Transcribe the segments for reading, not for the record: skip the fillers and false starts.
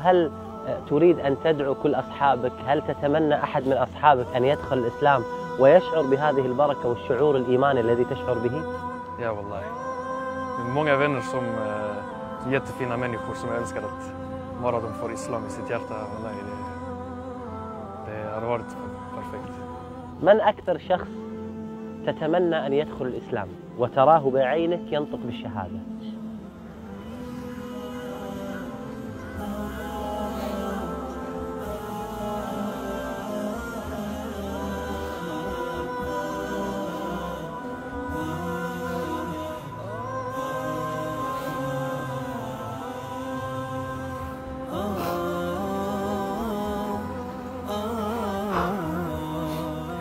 هل تريد أن تدعو كل أصحابك؟ هل تتمنى أحد من أصحابك أن يدخل الإسلام ويشعر بهذه البركة والشعور الإيماني الذي تشعر به؟ Ja, wallahi. Många vänner som jättefina människor som älskar att bara de får islam i sitt hjärta. Wallahi, det har varit perfekt. من أكثر شخص تتمنى أن يدخل الإسلام وتراه بعينك ينطق بالشهادة؟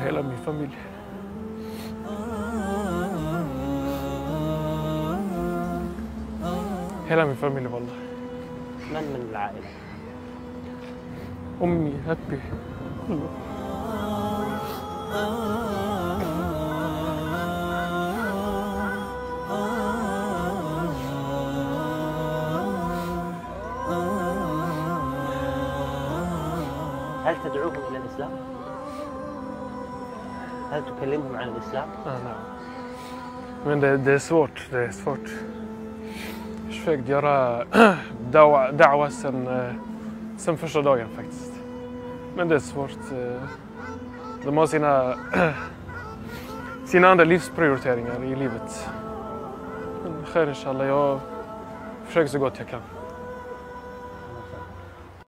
Hela min familj. Hela min familj والله. من العائلة؟ أمي أبي كله. هل تدعوهم إلى الإسلام؟ هل تكلمهم عن الإسلام؟ نعم. Men det är svårt. Det är svårt. Jag har försökt göra da'wa sen första dagen faktiskt. Men det är svårt. De har sina andra livsprioriteringar i livet. Men khair inshallah, jag försöker så gott jag kan.